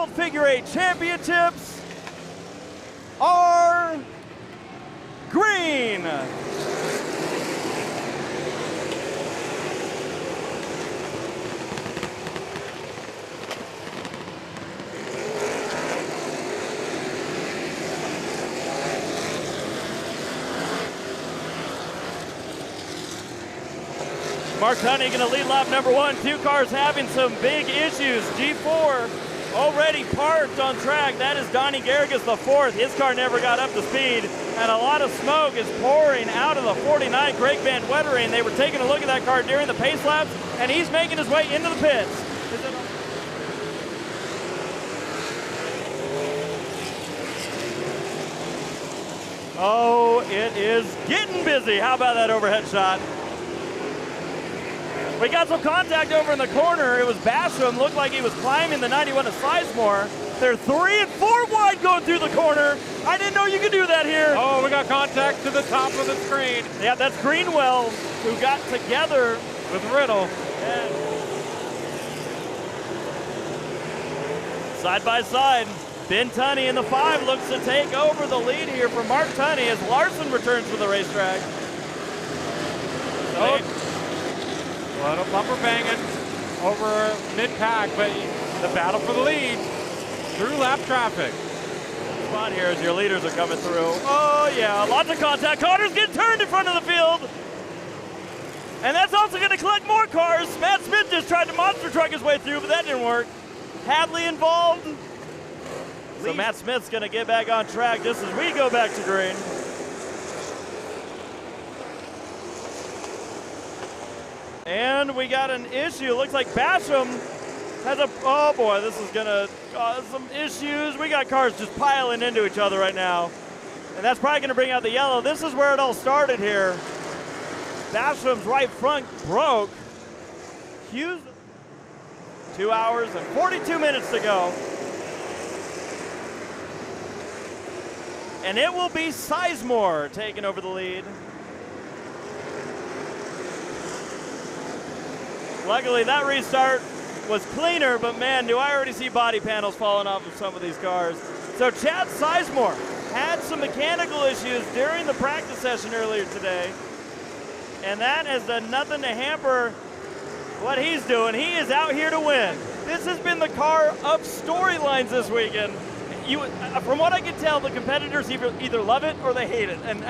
World Figure 8 Championships are green. Mark Tunney going to lead lap number 1. Two cars having some big issues. G4 already parked on track. That is Donnie Garrigus, the 4th. His car never got up to speed, and a lot of smoke is pouring out of the 49 Craig Van Wettering. They were taking a look at that car during the pace laps, and he's making his way into the pits. Oh, it is getting busy. How about that overhead shot? We got some contact over in the corner. It was Basham. Looked like he was climbing the 91 to Sizemore. They're 3 and 4 wide going through the corner. I didn't know you could do that here. Oh, we got contact to the top of the screen. Yeah, that's Greenwell who got together with Riddle. And side by side, Ben Tunney in the 5 looks to take over the lead here for Mark Tunney as Larson returns to the racetrack. Oh. A little bumper banging over mid-pack, but the battle for the lead through lap traffic. Spot here as your leaders are coming through. Oh yeah, lots of contact. Connor's getting turned in front of the field. And that's also going to collect more cars. Matt Smith just tried to monster truck his way through, but that didn't work. Hadley involved. So Matt Smith's going to get back on track just as we go back to green. And we got an issue. Looks like Basham has a, oh boy, this is gonna cause some issues. We got cars just piling into each other right now. And that's probably gonna bring out the yellow. This is where it all started here. Basham's right front broke. Hughes, 2 hours and 42 minutes to go. And it will be Sizemore taking over the lead. Luckily, that restart was cleaner, but man, do I already see body panels falling off of some of these cars. So Chad Sizemore had some mechanical issues during the practice session earlier today, and that has done nothing to hamper what he's doing. He is out here to win. This has been the car of storylines this weekend. From what I can tell, the competitors either love it or they hate it, and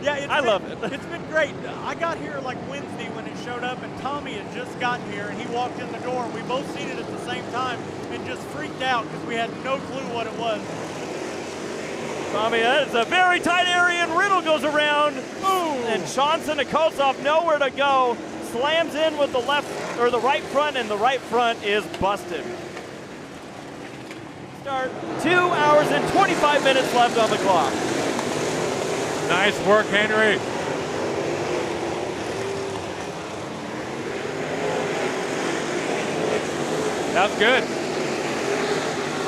yeah, I love it. It's been great. I got here like Wednesday when it showed up, and Tommy had just gotten here, and he walked in the door, and we both seen it at the same time and just freaked out because we had no clue what it was. Tommy, it's a very tight area, and Riddle goes around. Boom! And Johnson and Kosov nowhere to go. Slams in with the left or the right front, and the right front is busted. Start 2 hours and 25 minutes left on the clock. Nice work, Henry. That's good.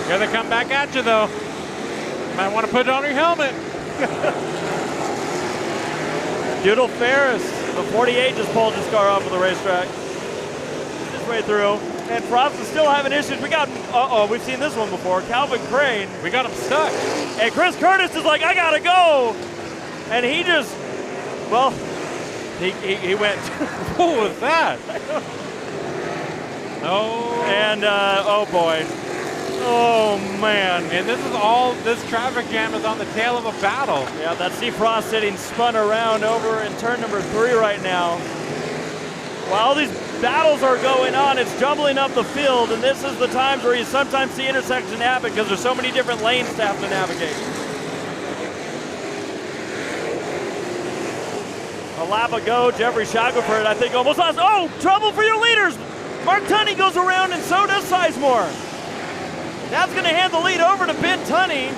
Here they come back at you, though. Might want to put it on your helmet. Doodle Ferris, the 48, just pulled his car off of the racetrack. His way through. And Frost is still having issues. We got, we've seen this one before. Calvin Crane. We got him stuck. And Chris Curtis is like, I gotta go. And he just, well, he went. What was that? Oh. And, oh boy. Oh man. And this is all, this traffic jam is on the tail of a battle. Yeah, that Steve Frost sitting spun around over in turn number 3 right now. While these battles are going on, it's jumbling up the field, and this is the times where you sometimes see intersection happen because there's so many different lanes to have to navigate. A lap ago, Jeffrey Shackelford, I think, almost lost. Oh, trouble for your leaders. Mark Tunney goes around, and so does Sizemore. That's going to hand the lead over to Ben Tunney.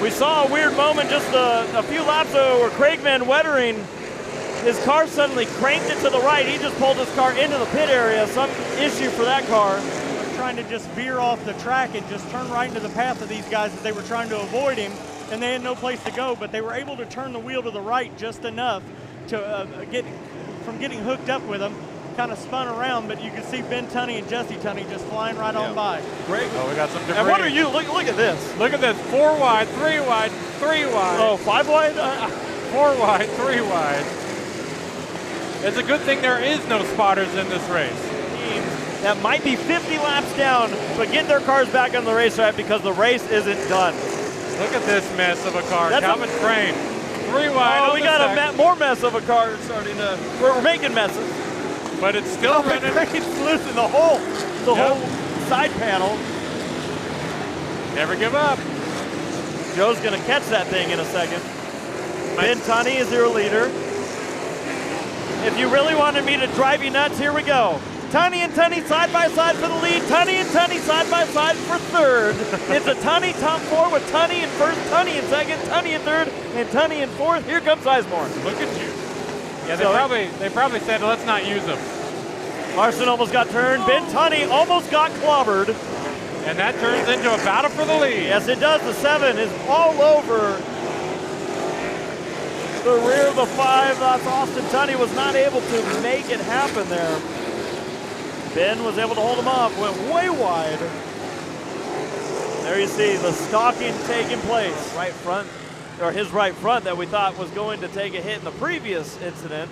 We saw a weird moment just a few laps ago where Craig Van Wettering, his car suddenly cranked it to the right. He just pulled his car into the pit area. Some issue for that car. They're trying to just veer off the track and just turn right into the path of these guys as they were trying to avoid him, and they had no place to go, but they were able to turn the wheel to the right just enough to get from getting hooked up with him, kind of spun around, but you can see Ben Tunney and Jesse Tunney just flying right on by. Great. Oh, we got some debris. And what are you? Look at this. Look at this. 4 wide, 3 wide, 3 wide. Oh, 5 wide? 4 wide, 3 wide. It's a good thing there is no spotters in this race. Teams that might be 50 laps down, but get their cars back on the racetrack because the race isn't done. Look at this mess of a car. That's Calvin Crane. 3 wide. Oh, on we the got sec. a more mess of a car starting to. We're making messes. But it's still running. Crane's loose in the whole side panel. Never give up. Joe's going to catch that thing in a second. Ben Tunney is your leader. If you really wanted me to drive you nuts, here we go. Tunney and Tunney side by side for the lead. Tunney and Tunney side by side for third. It's a Tunney top 4 with Tunney in first, Tunney in second, Tunney in third, and Tunney in fourth. Here comes Sizemore. Look at you. Yeah, So they probably said let's not use them. Larson almost got turned. Ben Tunney almost got clobbered. And that turns into a battle for the lead. Yes, it does. The 7 is all over the rear of the 5. That's Austin Tunney was not able to make it happen there. Ben was able to hold him off, went way wide. There you see the stalking taking place. Right front, or his right front that we thought was going to take a hit in the previous incident.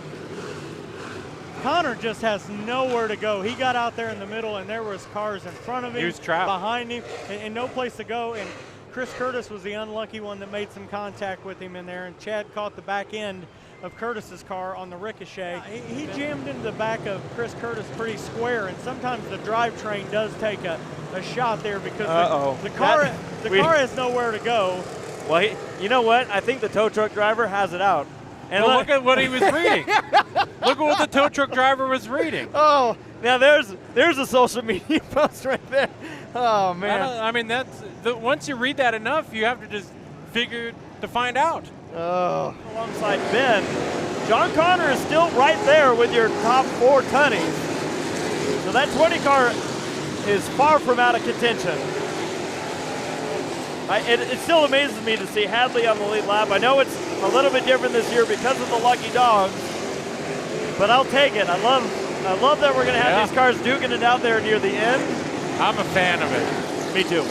Connor just has nowhere to go. He got out there in the middle, and there was cars in front of him, He was trapped. behind him, and no place to go. And Chris Curtis was the unlucky one that made some contact with him in there, and Chad caught the back end of Curtis's car on the ricochet. He jammed into the back of Chris Curtis pretty square, and sometimes the drivetrain does take a shot there because the car has nowhere to go. Well, you know what? I think the tow truck driver has it out. And well, look at what he was reading. Look at what the tow truck driver was reading. Oh, now there's a social media post right there. Oh man. I mean, once you read that enough, you have to just figure to find out. Oh. Alongside Ben, John Connor is still right there with your top 4 Tunneys. So that 20 car is far from out of contention. It still amazes me to see Hadley on the lead lap. I know it's a little bit different this year because of the lucky dogs, but I'll take it. I love that we're going to have these cars duking it out there near the end. I'm a fan of it. Me too.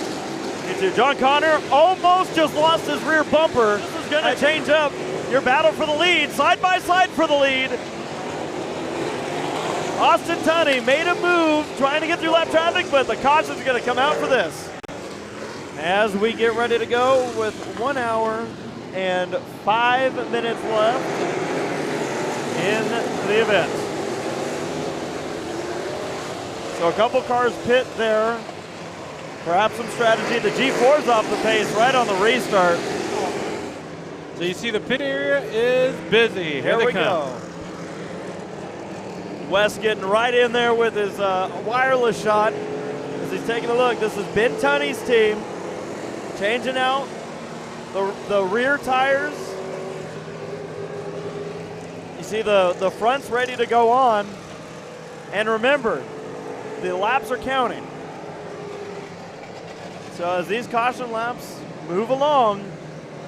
Me too. John Connor almost just lost his rear bumper. This is going to change up your battle for the lead, side by side for the lead. Austin Tunney made a move trying to get through lap traffic, but the caution's going to come out for this. As we get ready to go with 1 hour and 5 minutes left in the event. So a couple cars pit there. Perhaps some strategy. The G4's off the pace right on the restart. So you see the pit area is busy. Here we go. Wes getting right in there with his wireless shot as he's taking a look. This is Ben Tunney's team. Changing out the rear tires. You see the front's ready to go on. And remember, the laps are counting. So as these caution laps move along,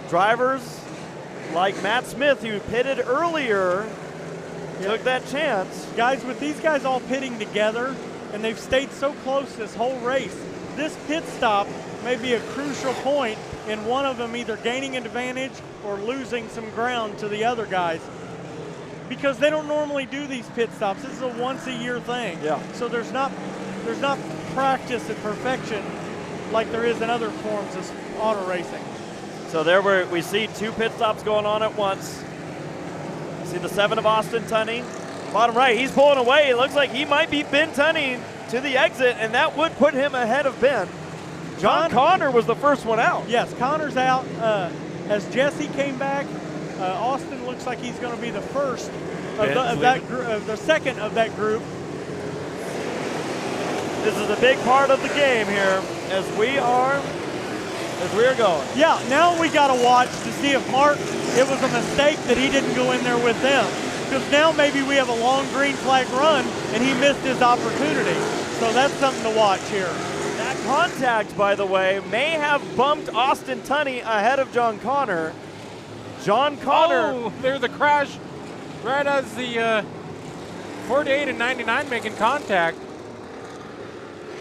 drivers like Matt Smith, who pitted earlier, took that chance. Guys, with these guys all pitting together, and they've stayed so close this whole race, this pit stop may be a crucial point in one of them either gaining an advantage or losing some ground to the other guys. Because they don't normally do these pit stops. This is a once-a-year thing. Yeah. So there's not practice and perfection like there is in other forms of auto racing. So there we see 2 pit stops going on at once. See the 7 of Austin Tunney. Bottom right, he's pulling away. It looks like he might beat Ben Tunney to the exit, and that would put him ahead of Ben. John Connor was the first one out. Yes, Connor's out. As Jesse came back, Austin looks like he's going to be the first the second of that group. This is a big part of the game here as we are going. Yeah, now we got to watch to see if Mark, it was a mistake that he didn't go in there with them. Because now maybe we have a long green flag run and he missed his opportunity. So that's something to watch here. That contact, by the way, may have bumped Austin Tunney ahead of John Connor. John Connor. Oh, there's a crash right as the 48 and 99 making contact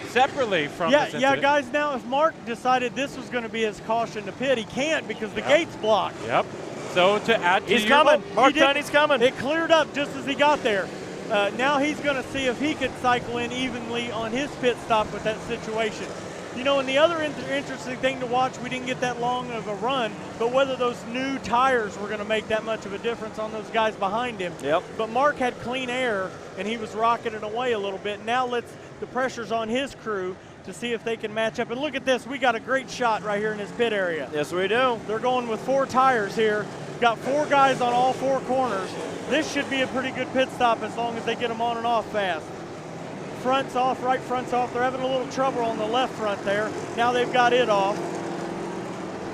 separately from this Yeah, incident. guys, now if Mark decided this was going to be his caution to pit, he can't because the gate's blocked. Yep. So to add to He's your coming. Mark He did- Tunney's coming. It cleared up just as he got there. Now he's going to see if he could cycle in evenly on his pit stop with that situation. You know, and the other interesting thing to watch, we didn't get that long of a run, but whether those new tires were going to make that much of a difference on those guys behind him. Yep. But Mark had clean air, and he was rocketing away a little bit. Now the pressure's on his crew to see if they can match up. And look at this. We got a great shot right here in this pit area. Yes, we do. They're going with 4 tires here. Got 4 guys on all 4 corners. This should be a pretty good pit stop as long as they get them on and off fast. Front's off, right front's off. They're having a little trouble on the left front there. Now they've got it off.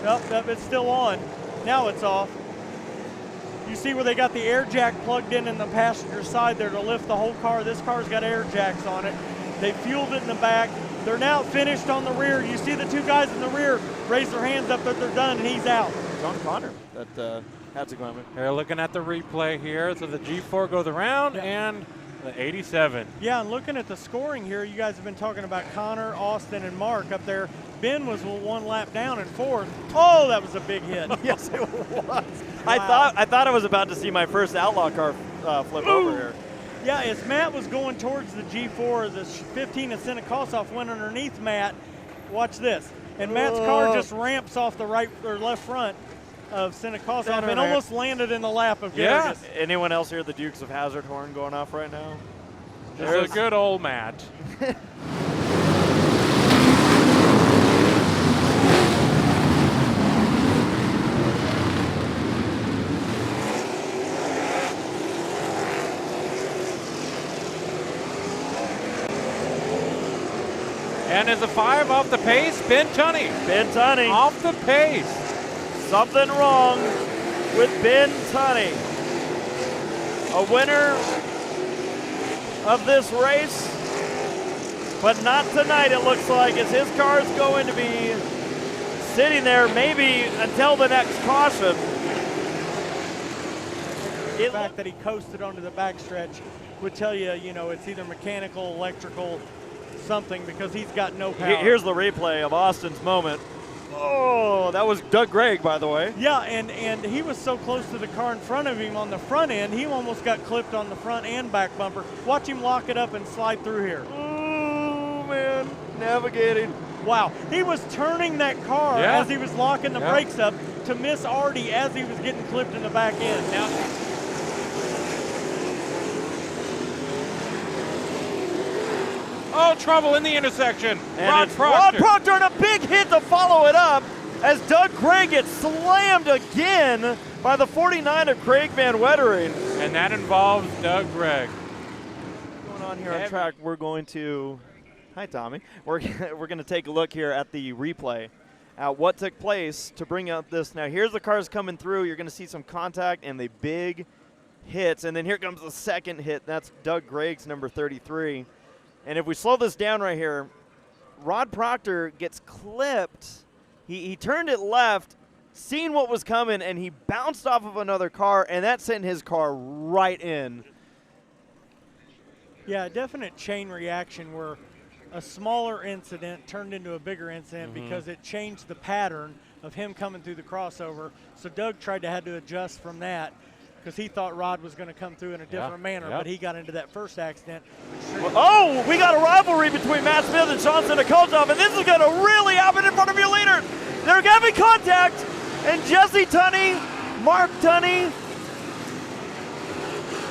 Nope, it's still on. Now it's off. You see where they got the air jack plugged in the passenger side there to lift the whole car. This car's got air jacks on it. They fueled it in the back. They're now finished on the rear. You see the 2 guys in the rear raise their hands up that they're done, and he's out. John Connor that had to go in. They're looking at the replay here. So the G4 goes around and the 87. Yeah, and looking at the scoring here, you guys have been talking about Connor, Austin, and Mark up there. Ben was 1 lap down in 4th. Oh, that was a big hit. Yes, it was. Wow. I thought I was about to see my first Outlaw car flip over here. Yeah, as Matt was going towards the G4, the 15 of Sinakosoff went underneath Matt. Watch this. And Matt's car just ramps off the right or left front of Sinakosoff and almost landed in the lap of Garrigus. Anyone else hear the Dukes of Hazzard horn going off right now? There's a good old match. And as a 5 off the pace, Ben Tunney. Ben Tunney. Off the pace. Something wrong with Ben Tunney. A winner of this race, but not tonight it looks like, as his car is going to be sitting there maybe until the next caution. The fact that he coasted onto the backstretch would tell you, it's either mechanical, electrical, something, because he's got no power. Here's the replay of Austin's moment. Oh, that was Doug Gregg, by the way. Yeah, and he was so close to the car in front of him on the front end, he almost got clipped on the front and back bumper. Watch him lock it up and slide through here. Oh, man, navigating. Wow, he was turning that car as he was locking the brakes up to miss Artie as he was getting clipped in the back end. Now, Oh, trouble in the intersection. And Rod it's Proctor. Rod Proctor and a big hit to follow it up as Doug Gregg gets slammed again by the 49 of Craig Van Wettering. And that involves Doug Gregg. Going on here on track, we're going to, hi Tommy, we're going to take a look here at the replay at what took place to bring up this. Now here's the cars coming through. You're going to see some contact and the big hits, and then here comes the second hit. That's Doug Gregg's number 33. And if we slow this down right here, Rod Proctor gets clipped. He turned it left, seen what was coming, and he bounced off of another car, and that sent his car right in. yeah, definite chain reaction where a smaller incident turned into a bigger incident because it changed the pattern of him coming through the crossover. So Doug had to adjust from that because he thought Rod was going to come through in a different manner, but he got into that first accident. Oh, we got a rivalry between Matt Smith and Sean Sinakosoff, and this is going to really happen in front of your leader. They're having contact, and Jesse Tunney, Mark Tunney,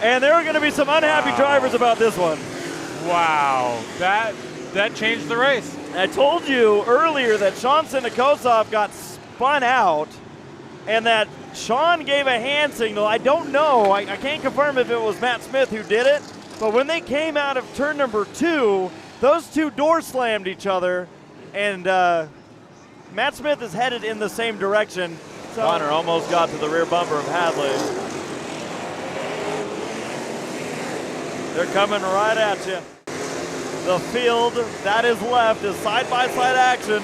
and there are going to be some unhappy drivers about this one. Wow, that changed the race. I told you earlier that Sean Sinakosoff got spun out, and that Sean gave a hand signal. I don't know. I can't confirm if it was Matt Smith who did it, but when they came out of turn number 2, those two doors slammed each other, and Matt Smith is headed in the same direction. Connor almost got to the rear bumper of Hadley. They're coming right at you. The field that is left is side-by-side action.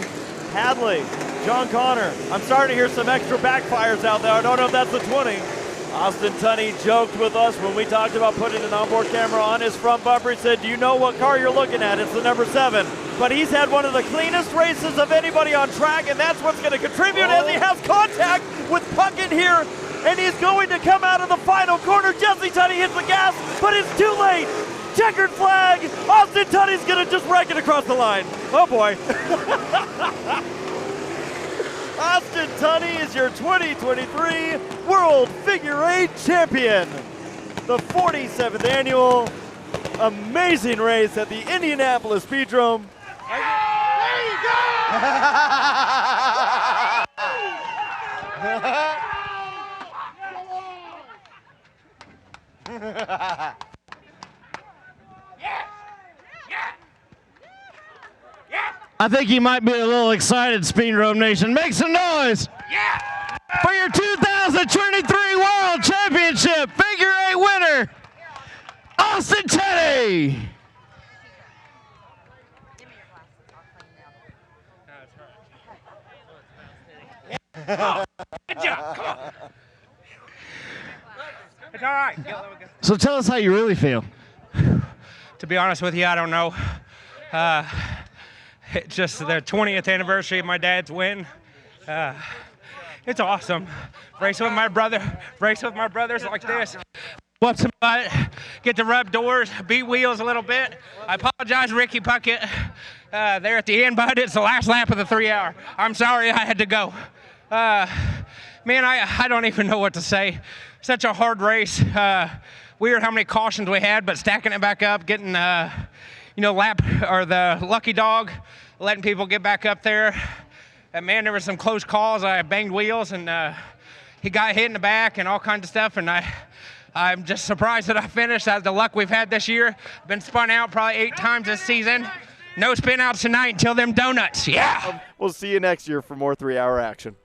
Hadley, John Connor. I'm starting to hear some extra backfires out there. I don't know if that's the 20. Austin Tunney joked with us when we talked about putting an onboard camera on his front bumper. He said, do you know what car you're looking at? It's the number 7. But he's had one of the cleanest races of anybody on track, and that's what's going to contribute as he has contact with Puckett here. And he's going to come out of the final corner. Jesse Tunney hits the gas, but it's too late. Checkered flag. Austin Tunney's going to just wreck it across the line. Oh, boy. Austin Tunney is your 2023 World Figure 8 Champion. The 47th annual amazing race at the Indianapolis Speedrome. There you go! I think you might be a little excited, Speedrome Nation. Make some noise for your 2023 World Championship Figure 8 winner, Austin Tunney. Good job, come on. It's all right. So tell us how you really feel. To be honest with you, I don't know. It's just the 20th anniversary of my dad's win. It's awesome. Race with my brother. Race with my brothers like this. What's the butt? Get to rub doors, beat wheels a little bit. I apologize, Ricky Puckett. There at the end, bud. It's the last lap of the 3 hour. I'm sorry I had to go. Man, I don't even know what to say. Such a hard race. Weird how many cautions we had, but stacking it back up, getting lap or the lucky dog, letting people get back up there. And man, there were some close calls. I banged wheels and he got hit in the back and all kinds of stuff. And I'm just surprised that I finished. That's the luck we've had this year. Been spun out probably 8 times this season. No spin outs tonight until them donuts. Yeah. We'll see you next year for more 3 hour action.